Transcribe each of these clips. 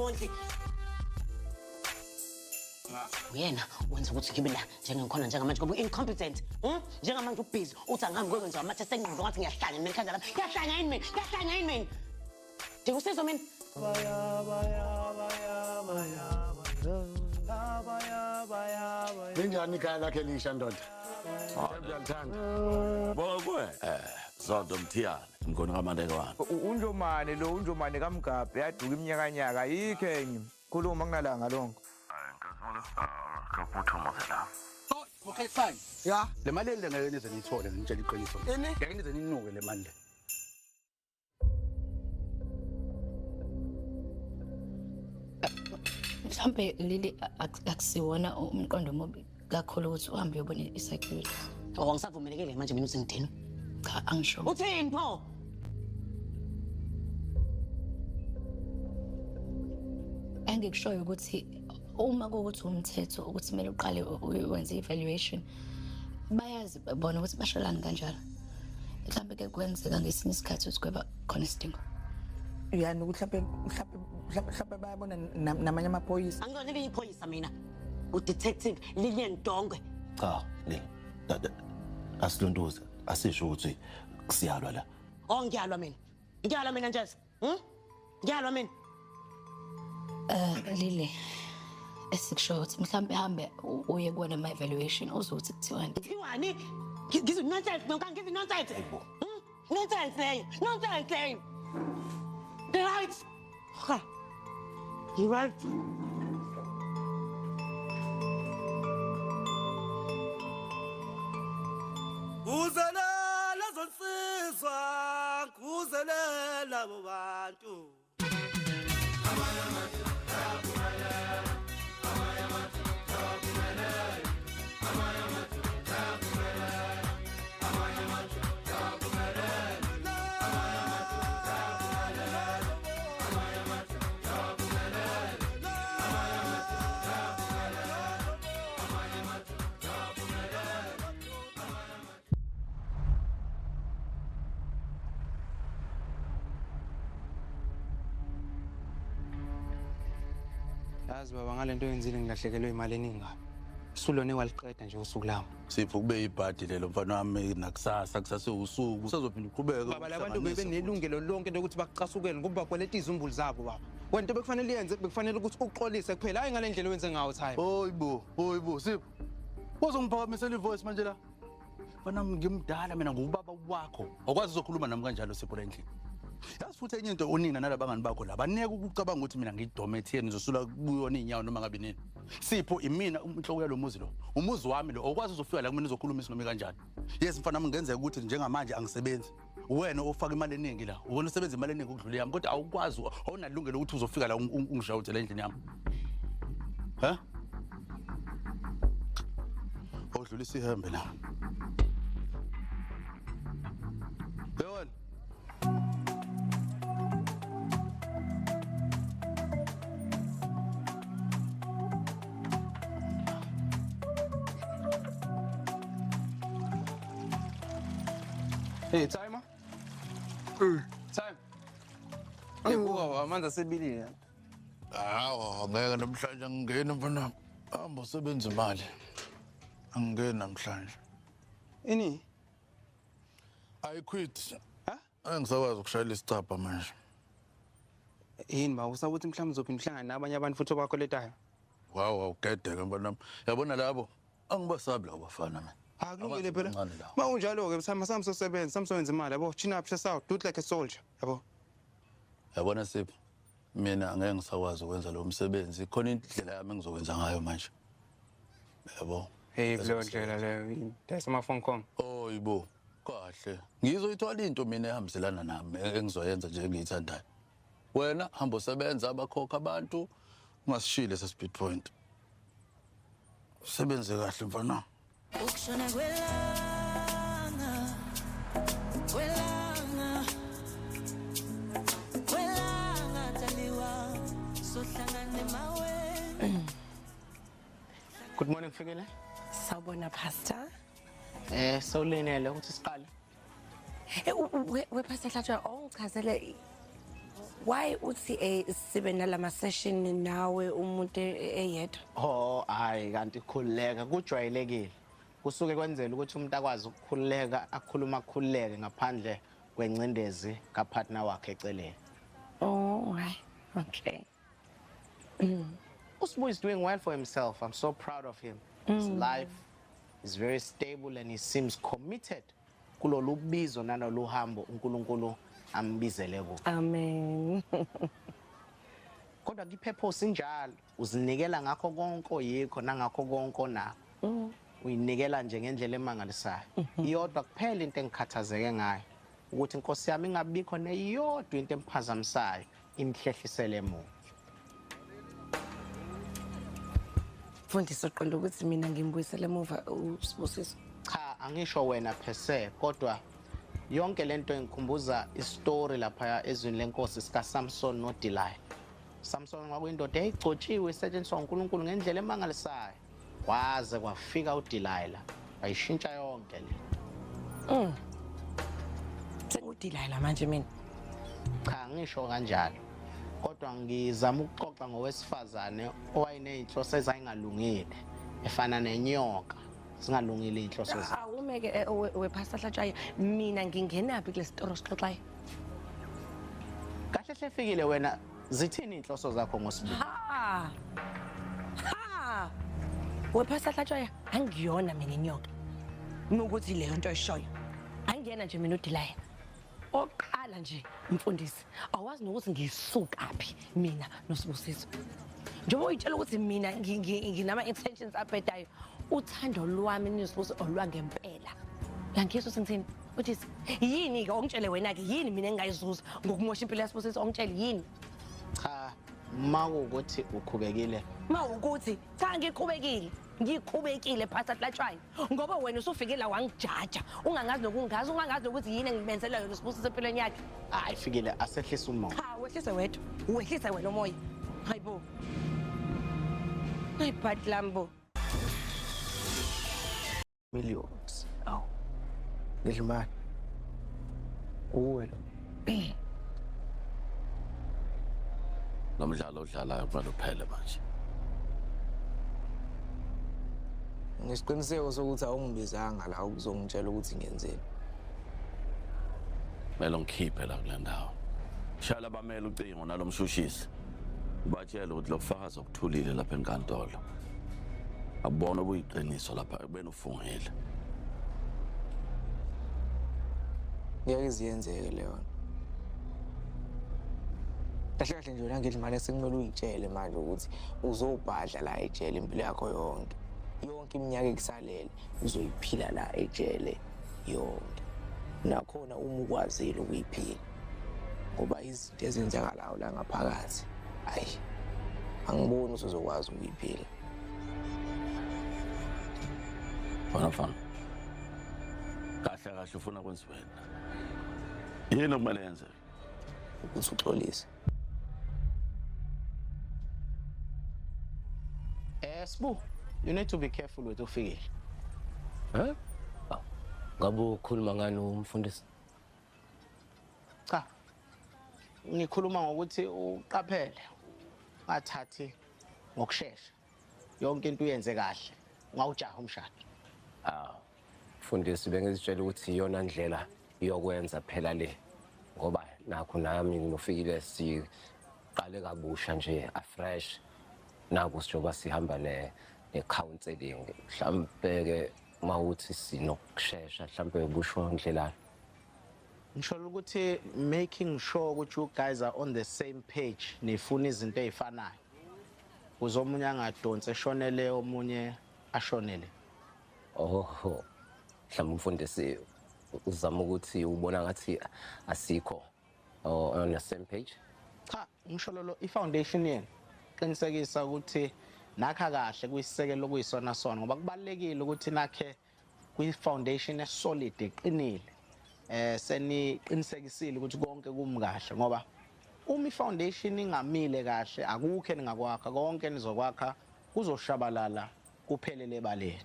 angikondli. Uyena wenza ukuthi ngibe la njengengikhona njengamanje ngoba incompetent. Njengamanje ubusy uthi angihambi kwenza ama-test engqondo ngathi ngiyahlanya mina ekhanda lami. Ngiyahlanya yini mina? Ngiyahlanya yini mina? Ndikusizo mina. Linjani ikhaya lakhe lisha ndoda? Ngiyalithanda. Bokwe. Zonto Mthiyane, ngikona kaMandekwane. Unjomane lo unjomane kaMgabhe yaduka iminyakanyaka yikho enye. Khuluma kunalanga lonke. Okay fine. Ya, le mali le ngeke nize niyithole ngitshela iqiniso. Ngeke nize ninuke le mali le. Mhlambe Lili akusiwona umqondo omubi kakhulu ukuthi uhambe uyobona i-psychologist. Ngisavumelekile manje mina usengidini. Cha angisho. Uthini pho? Engikushoyo ukuthi uma kuwukuthi umthetho ukuthi kumele uqale wenze i-evaluation bayazi bona ukuthi bashalani kanjalo. Mhlambe ke kwenzeka ngesinye isikhathi ukuthi kweba khona isidingo. Yani ukuthi mhlawumbe bayabona namanye amaphoyisa. Angizona iphoyisa mina. U-detective Lilian Dongwe. Cha, Lili. Asilontuze, asisho ukuthi siyalwa la. Ngiyalwa mina. Ngiyalwa mina nje. Ngiyalwa mina. Lili esikusho ukuthi mhlambe hambe uye kuona ama evaluation uzothi kuthiwani. Kuthiwani? Ngizo nonsense, ngizo nonsense. Nonsense leyo. Nonsense leyo. Right. Ha. You right. Kuzelela zonsizwa, kuzelela bobantu. Yazi baba ngalento yenzile ngilahlekelwe imali eningi kabi. Sulone waliqeda nje usuku lami. Sipho kube ibhadi lelo mfana wami nakusasa kusase usuku usazophinda uqhubeke. Baba labantu bebenelungelo lonke lokuthi baqasukele ngoba bakweleta izumbulu zabo baba. Wento bekufanele yenze bekufanele ukuthi uxolise kuphela hayi ngale ndlela owenze ngawo time. Hoyibo Sipho. Uzongiphakamisela ivoice manje la. Mfana ngimdala mina ngubaba wakho. Awukwazi uzokhuluma nami kanjalo Sipho la endlini. Yazi futhi enye into onina nalabangani bakho la baneke ukucabanga ukuthi mina ngidome nizosula kuyona inyawo noma ngabe nini. Sipho imina inhloko yalomuzi lo. Umuzi wami lo okwazi uzofika la kumina uzokhuluma isinoma kanjani. Yes mfana ngenzeka ukuthi njengamanje angisebenzi. Wena ofaka imali eningi la. Ubona usebenza imali eningi ukudlula yami kodwa awukwazi awunalungelo ukuthi uzofika la ungishawuthe la endlini yami. Ha? Awudlulisa ihembe la. Yewena. Hey, timer. Time. Buka amanzi sebilile. Hawo, ngeke namhlanje ngingena mfana. Hamba usebenza imali. Angingeni namhlanje. Ini? I quit. Ha? Angisakwazi ukushayela isicapha manje. Yini ba usabuthi mhlawumbe uzophinda uhlangana nabanye abantu futhi obakoletayo? Wow, gedeka mfana. Yabona labo angibasabi labo bafana mina. Akulungile phela. Mawunjalo ke samsebenza samsebenza imali yabo. Chin up yourself, do it like a soldier, yabo. Yabona Sipho. Mina angeke ngisakwazi ukwenza lo msebenzi. Khona indlela yami engizokwenza ngayo manje. Yabo. Hey, leyo ndlela leyo. That's my phone call. Oh, yibo. Kahle. Ngizoyithola into mina ehambiselana nami engizoyenza nje engiyithandayo. Wena hamba usebenza abakhokha abantu ungasishile speed point. Usebenze kahle mfana. Ukushona kwelanga taliwa sohlangane mawe. Good morning Fikile. Sawubona Pastor. Sawulinele ukuthi siqale. We Pastor Hlatshwa ongichazele why uthi sibe nalama session nawe umuntu eyedwa? Oh hayi kanti khululeka kujwayelekile. Kusuke kwenzela ukuthi umuntu akwazi ukukhululeka akhuluma akukhululeke ngaphandle kwencindezi kapartner wakhe eceleni. Oh, right. Okay. Usbu is doing well for himself. I'm so proud of him. His life is very stable and he seems committed kulolu bizo nanolu hambo uNkulunkulu ambizele kulo. Amen. Kodwa kipurpose injalo uzinikela ngakho konke oyikho nangakho konke na. Uyinikela nje ngendlela emangalisayo. Iyodwa kuphela into engikhathazeke ngayo ukuthi inkosi yami ingabikho neyodwa into emphazamisayo imhlehlisele emuva. Mfundisi uqonda ukuthi mina ngimbuyisele emuva uSibusiso. Cha angisho wena per se kodwa yonke lento engikhumbuza istory lapha ezweni lenkosi sika Samson no Delilah. Samson kwakuyindoda eyigcotshiwe isetshenziswa uNkulunkulu ngendlela emangalisayo. Kwaze kwafika uDelilah ayishintsha yonke le. Sengudelilah manje mina. Cha ngisho kanjalo. Kodwa ngizama ukuxoxa ngowesifazane owayeneyinhloso ezayingalungile efana nenyoka singalungile inhloso zakhe. Awumeke wePastor Hlatshwayo mina ngingenaphi kule story sixoxayo? Kahle sefikile wena zithini inhloso zakho ngosibili? Ha. WePastor Hlatshwayo angiyona mina inyoka. Ukuthi leyo nto eshoyo. Angiyena nje mina uDelilah. Oqala nje mfundisi awazi nokuthi ngisukaphi mina noSibusiso njengoba uyitshela ukuthi mina nginama intentions abhedayo uthando lwami noSibusiso olwangempela la ngiso sengithini uthi yini ke ongitshele wena ke yini mina engayizuza ngokumosha impilo yaSibusiso ongitshele yini cha mawukuthi ukhubekile mawukuthi cha ngiqhubekile Pastor Hlatshwayo ngoba wena usufike la wangijaja ungangazi nokungazi ungangazi ukuthi yini engimenzela yona uSibusiso empilweni yakhe hayi fikile asehlisa umoya cha wehlise wedwa wehlise wena umoya hayibo bad lambo Millions. Oh. Ngisho manje. Uwe lo. Nomdlalo odlalayo kufanele uphele manje. Ngisiqiniseko sokuthi awungibizanga la ukuzongitshela ukuthi ngiyenzeni. Mele ngikhiphe la kule ndawo. Shala abamele ucingo nalomshushisi. Ubatshela ukuthi lokufakaza okuthulile lapha enkantolo. Akubona kuyiqiniso lapha kubena ufungile. Ngeke iziyenzeke leyo. Kahle nje wena ngidlimane sekumele uyitshele manje ukuthi uzobhadla la ejele impilo yakho yonke. Yonke iminyaka ekusalele uzoyiphila la ejele yonke. Nakhona uma ukwazile ukuyiphila. Ngoba izinto ezenzakalayo la ngaphakathi. Hayi. Angiboni uzokwazi ukuyiphila. Fana. Kahle ufuna kwenziweni. Yini okumele yenze? Ukuthi uxolise. Sbu, you need to be careful with uFikile. Ngabe ukhuluma ngani umfundisi? Cha. Ngikhuluma ngokuthi uqaphele. Ungathathi ngokusheshsha. Yonke into uyenze kahle. Ungawujaha umshado. Mfundisi bengizitshela ukuthi iyona ndlela yokwenza phela le. Ngoba nakho nami nginofikile siqale kabusha nje afresh. Naku sijoba sihamba ne-counseling mhlambe ke mawuthi sinokusheshsha mhlambe busho ndlela Ngisho ukuthi making sure ukuthi you guys are on the same page nifuna izinto ezifanayo uzomunye angadonse eshonele omunye ashonele mhlambe umfundisi uzama ukuthi ubona ngathi asikho on the same page cha ngisho lo i-foundation yeni qinisekisa ukuthi nakha kahle kuyisekelo kuyisona sona ngoba kubalekile ukuthi nakhe kwi-foundation esolid eqinile seniqinisekisile ukuthi konke kumkahle ngoba uma i-foundation ingamile kahle akukho engakwakha konke nizokwakha kuzoshabalala kuphelele ebaleni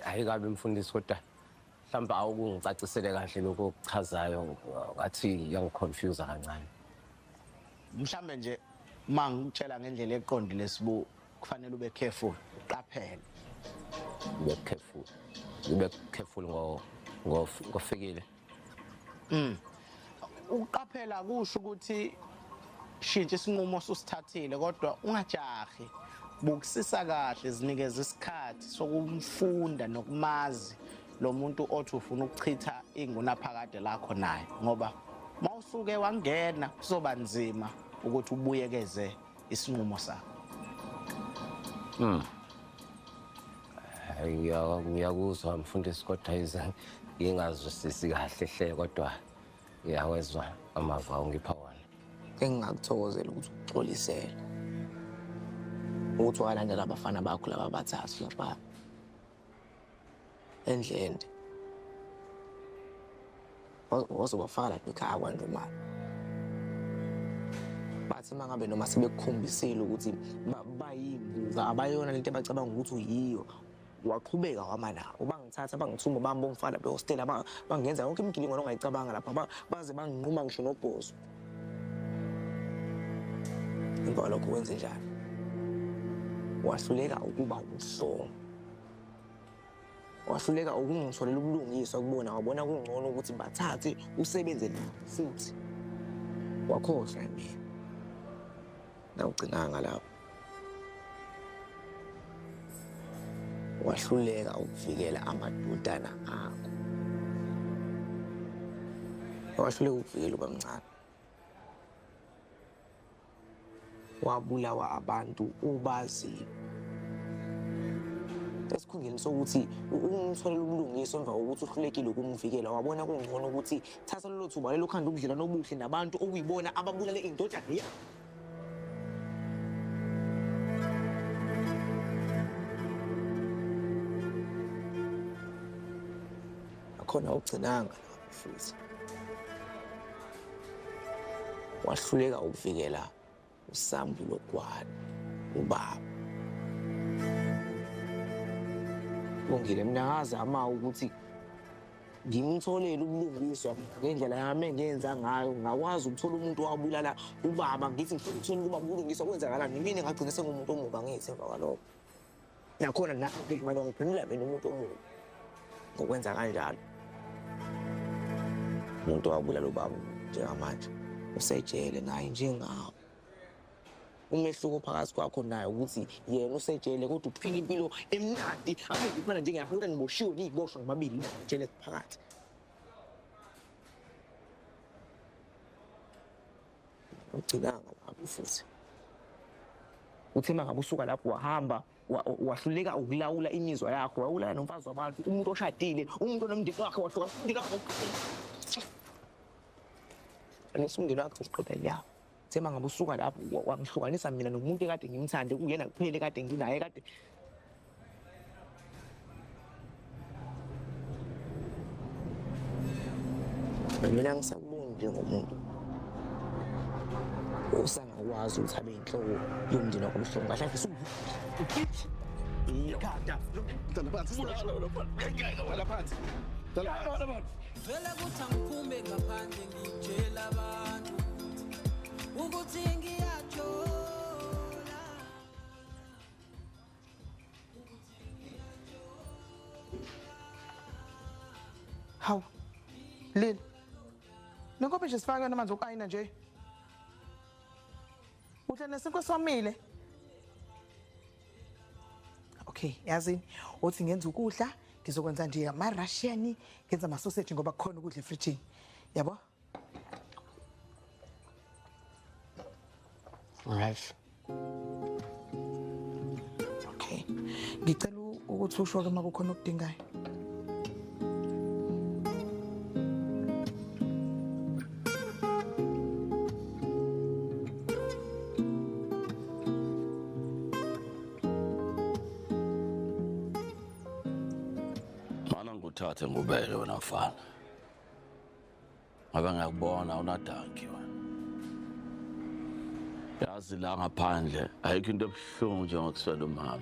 ayikabi mfundisi kodwa mhlawumbe awukungicacisele kahle lokho okuchazayo ngathi yangiconfuse kancane. Mhlambe nje mangitshela ngendlela eqondile Sibu kufanele ube careful uqaphele. Ube careful ngofikile. Uqaphela kusho ukuthi shintsha isinqumo osithathile kodwa ungajahi. Bukusisa kahle zinikeza isikhathi sokumfunda nokumazi lo muntu othi ufuna ukuchitha ingunaphakade lakho naye ngoba mawusuke wangena kuzoba nzima ukuthi ubuyekeze isinqumo sakho. Ngiyakuzwa mfundisi kodwa ngingazwisisi kahle hle kodwa ngiyawezwa amava ungipha wona. Engingakuthokozela ukuthi uxolisele ukuthi walandela abafana bakho laba bathathu lapha endlende wazobafaka lapha ekhaya kwaNdumane bathi mangabe noma sebekukhombisile ukuthi bayimbuka abayona lento abacabanga ukuthi uyiyo waqhubeka wama nawo ubangithatha bangithuma bamba umfana behostel bangenza yonke imigilingo ongayicabanga lapha baze banginquma ngisho nobhozo emva lokho wenze njani wahluleka ukuba umhlongo wahluleka ukungitholela ubulungiswa kubona wabona kungcono ukuthi bathathe usebenze futhi wakhohlwa mina nawugcinanga lapho wahluleka ukuvikela amadodana akho wahluleka ukuvikela ubamncane wabulawa abantu ubaziyo esikhundleni sokuthi ungitholela ubulungiswa emva kokuthi uhlulekile ukumvikela wabona kungcono ukuthi thatha lelo thuba lelo khanda ubudlelwano obuhle nabantu okuyibona ababulale indodana yakho. Akhona ugcinanga futhi wahluleka ukuvikela usambulo kwani ubaba Ungile mina ngazama ukuthi ngimtholele ubulungiswa ngendlela yami engenza ngayo ngakwazi ukuthola umuntu owabulala ubaba ngithi ngifuna ukuthola ubaba ubulungiswa kwenzakalani mina ngagcina sengumuntu omubi angithi emva kwalokho nakhona nake kumele ngiphendula mina umuntu omubi ngokwenza kanjalo umuntu owabulala ubaba njengamanje usejele naye njengawo umehluko phakathi kwakho naye ukuthi yena usejele kodwa uphila impilo emnandi akufana njengeyahula niboshiwe niboshwe ngababili jele phakathi ucilanga lapho futhi uthema ngabe usuka lapho wahamba wahluleka ukulawula imizwa yakho wawulala nomfazi wabantu umuntu oshadile umuntu onomndeni wakhe wahluka umndeni wakhe anisumndeni wakhe usiqhubela yawo Sema ngabe usuka lapho wangihlukanisa mina nomuntu ekade ngimthande kuyena kuphele kade nginaye kade mina ngisakubona njengomuntu usangakwazi ukuthi abe inhloko yomndeni wakwamhlongo kahle kahle ikhanda dala phansi dala phansi vele kuthi angiphume ngaphandle ngitshela abantu ukuthi ngiyajola Hawu Lil Nonke nje sifaka namanzi okayina nje Uthe nesinkosi wamile Okay yazi uthi ngenza ukudla ngizokwenza nje ama Russian ngenza ama sausage ngoba kukhona ukudla efridge yabo Alright. Okay. Ngicela ukuthi usho ke makukhona okudingayo. Mana nguthathe ngubeke wena mfana. Ngabe ngiyakubona unadanki wena. Yazi la ngaphandle ayikho into ebuhlungu njengokuswela umama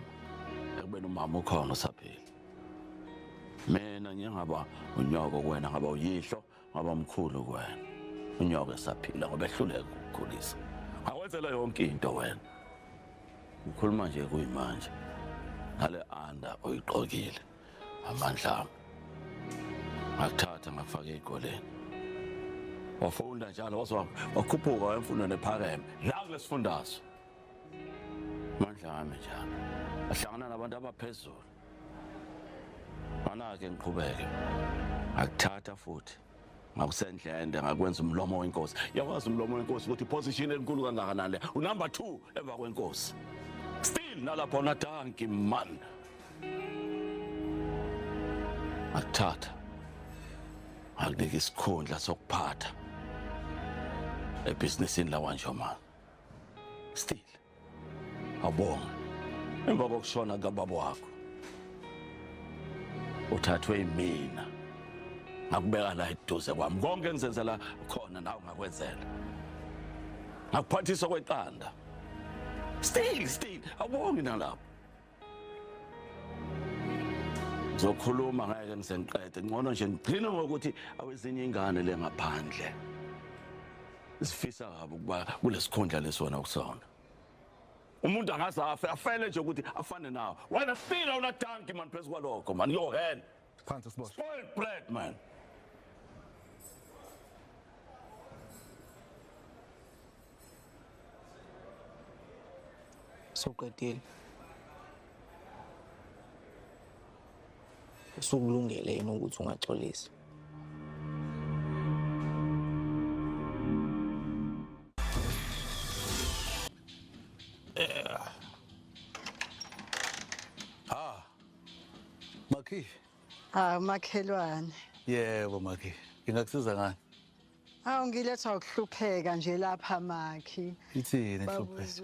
ekubeni umama ukhona usaphila mina ngeke ngaba unyoko kuwena ngaba uyihlo ngaba umkhulu kuwena unyoko esaphila ngoba ehluleka ukukhulisa akwenzela yonke into wena ukhuluma nje kuyimanje ngale anda oyiqokile amandla ngakuthatha ngakufaka ezikoleni wafunda njalo wakhuphuka emfundweni ephakeme la kulesifundazwe amandla ami njalo ahlangana nabantu abaphezulu manake ngiqhubeke akuthatha futhi ngakusendlende ngakwenza umlomo wenkosi yakwazi umlomo wenkosi ukuthi iposition enkulu kangakanani le unumber 2 emva kwenkosi still nalapho nadanki man akuthatha akunika isikhundla sokuphatha ebhizinisini lawanjomani still abonga emva kokushona kababa wakho uthathwe yimina ngakubeka la eduze kwami konke engizenzela khona nawe ngakwenzela ngakuphathisa kweqanda still awubongi nalapho zokhuluma ngeke ngisengiqede ngcono nje ngigcina ngokuthi awezinye ingane le ngaphandle sifisa kabi ukuba kulesikhundla lesona kusona umuntu angazafe afele nje ukuthi afane nawe wena still awunadanki man phezu kwalokho man your hand phansi sibosh spoiled bread man soqedile usukulungele yini ukuthi ungaxolisa Makhi makhelwane. yebo Makhi ngingakusiza ngani Ngiletha ukuhlupheka nje lapha Makhi. ithini hlupheka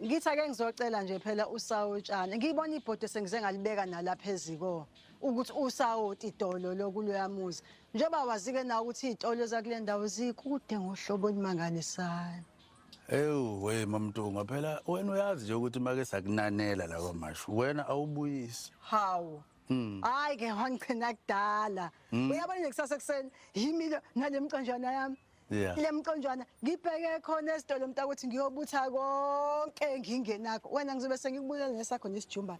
Ngithi ake ngizocela nje phela usawutshana. Ngibona ibhodi sengize ngalibeka nalapha eziko ukuthi usawuti idolo lokuloyamuzi. Njengoba wazike na ukuthi izitolo zakule ndawo zikude ngohlobo olumangalisayo. we mamntunga phela wena uyazi nje ukuthi make sakunanela la kwamashu wena awubuyisi Hawu. Hayi ke wangicina kudala. Uyabona nje kusasa ekseni yimilo nalemconjwana yami. Le mconjwana ngibheke khona esitolo mntakuthi ngiyobutha konke ngingenakho. Wena ngizobe sengikubulela nesakho nesijumba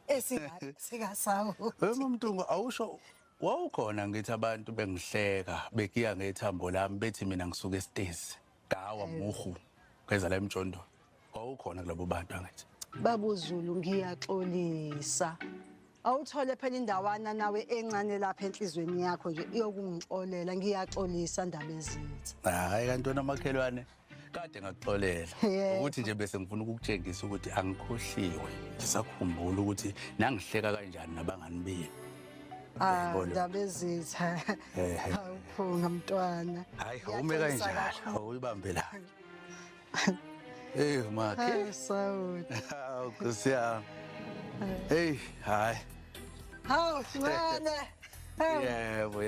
sikasawo. Mamntunga awusho wawukhona ngithi abantu bengihleka bekiya ngethambo lami bethi mina ngisuka esitezi gawa muhu kweza la emjondo. Wawukhona kulabo bantu angithi. Babuzulu ngiyaxolisa. Awuthole phela indawana nawe encane lapha enhlizweni yakho nje iyokungixolela ngiyaxolisa indaba ezithi. Hayi kanti wena makhelwane kade ngakuxolela ukuthi nje bese ngifuna ukukutshengisa ukuthi angikhohliwe ngisakhumbula ukuthi nangihleka kanjani nabangani bami. Indaba ezithi. Awuphunga mntwana. Hayi awume kanjalo awuyibambe la. Makhe. Sawuti. Kusiyami. Hey, hayi. Hawu, wena. Yebo.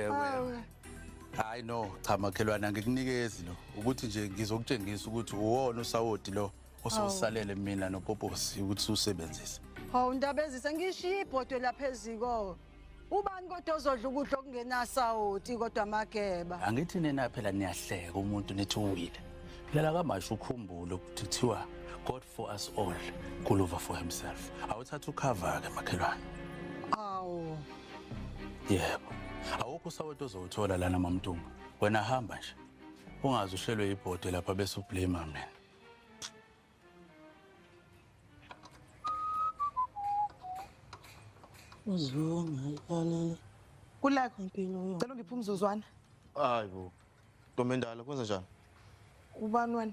Hayi no, cha makhelwane ngikunikezi lo ukuthi nje ngizokutshengisa ukuthi uwona usawoti lo ososalele mina noPoposi ukuthi usebenzise. Hawu indaba ezise ngishiya ibhodwe lapha eziko. Ubani kodwa ozodla ukudla okungenasawoti kodwa amageba. Angithi nina phela niyahleka umuntu nithi uwile. Phela kamasho ukhumbule ukuthi kuthiwa God for us all, Kulova for himself. Awuthatha ukhava ke makhelwane. Awu. Yebo. Awukho usawoti ozowuthola lana mamntunga. Wena hamba nje. Ungazi ushelwe ibhodwe lapha bese ublame mina. Uzungalalele. Kulakho impilo. Cela ngiphe umzuzwana. Hayibo. Ntombendala kwenza njani? Ubani wena?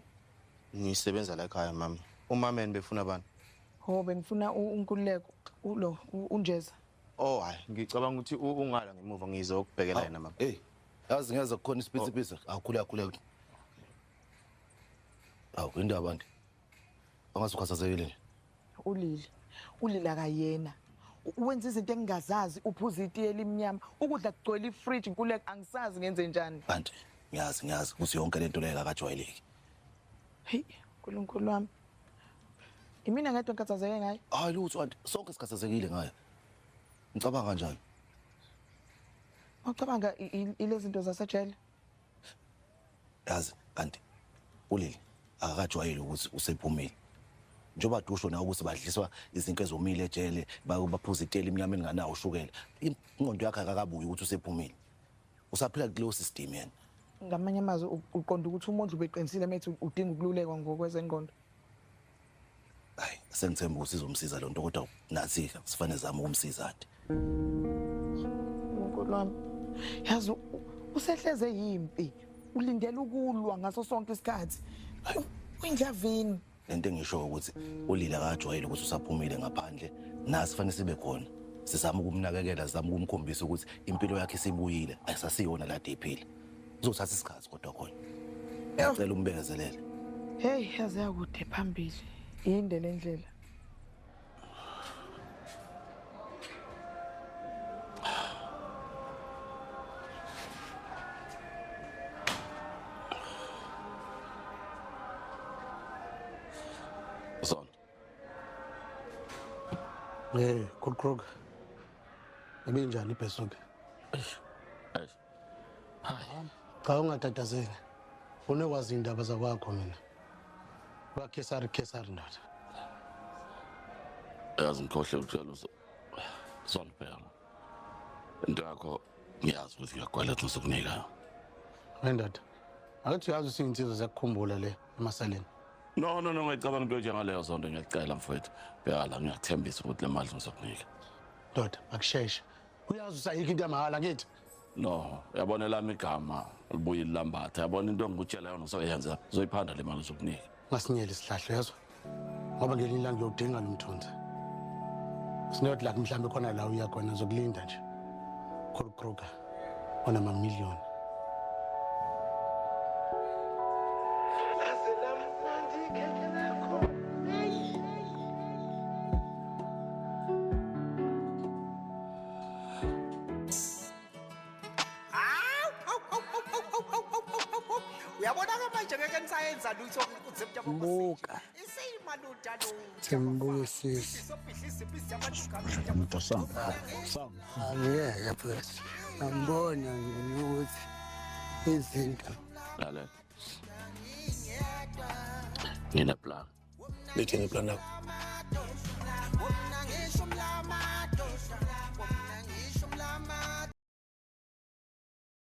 Ngisebenza la ekhaya mama. Umameni befuna bani? Bengifuna unkululeko ulo unjeza. Oh hayi ngicabanga ukuthi ungala ngemuva ngizokubhekela yena mama. Yazi ngeza kukhona isipitsipitsa akhule. Awu indaba abantu. Bangasukhathazekile. Ulila kayena. Wenza izinto engingazazi uphuza iti elimnyama ukudla kugcwele ifridge nkuleke angisazi ngenze njani. Bantu ngiyazi ukuthi yonke lento leyo akajwayeleki. Hey uNkulunkulu wami. Imina ngedwa ngikhathazeke ngayo. Hayi lutho anti sonke sikhathazekile ngayo. Ngicabanga kanjani? Ucabanga ile zinto zasejele? Yazi kanti ulili akakajwayeli ukuthi usephumile. Njoba dusho nawe ukuthi badliswa izinto ezomile ejele baphuza iteli imnyama enganawo ushukela. Ingqondo yakhe akakabuyi ukuthi usephumile. Usaphila kuleyo system yena. Ngamanye amazwi uqonda ukuthi umuntu ubeqinisile methi udinga ukululekwa ngokwezengqondo. Hayi, sengithemba ukuthi izomsiza lo nto kodwa nathi sifanele zama ukumsiza ade. Unkulunkulu wami. Yazi usehleze yimpi. Ulindele ukulwa ngaso sonke isikhathi. Uyindlavini. Lento engisho ukuthi ulila akajwayele ukuthi usaphumile ngaphandle. Nasi fanele sibe khona. Sizama ukumnakekela, sizama ukumkhombisa ukuthi impilo yakhe isibuyile, ayisasiyona la dephile. Uzothatha isikhathi kodwa khona. Ngicela umbekezelele. Hey, yazi yakude phambili. Inde lendlela. Son. Hey, Krog. Ebinjani ibhesuke? Cha ungatatazeli. Unekwazi indaba zakwakho mina. Wakesari ndoda. Yazi ngikhohle ukutshela Son phela. Into yakho ngiyazi ukuthi ngiyagwala sokunika. Ndoda. Akuthi uyazi usinsizwa zakukhumbula le emasaleni. No, ngicabanga into njengaleyo zonto ngiyacela mfowethu. Phela la ngiyathembisa ukuthi le mali ngizokunika. Ndoda, akusheshe. Uyazi usayikho into yamahala ngithi. No, yabona lami igama libuye lilambatha. Yabona into engikutshela yona usoyenza uzoyiphanda le mali uzokunika. Ngasinyela isihlahlo yazo. Ngoba ngelinye ilanga uyodinga nomthunzi. Sinot la mhlambe khona la uya khona zokulinda nje. Krog. Ona mamillion. Uyabona ke manje ngeke nisayenza lutho ukuthi Mbuka. Tembusisi. Umuntu sam. Angeke futhi. Ngibona nje ukuthi izinto. Lalela. Ngine plan. Lethini plan yakho?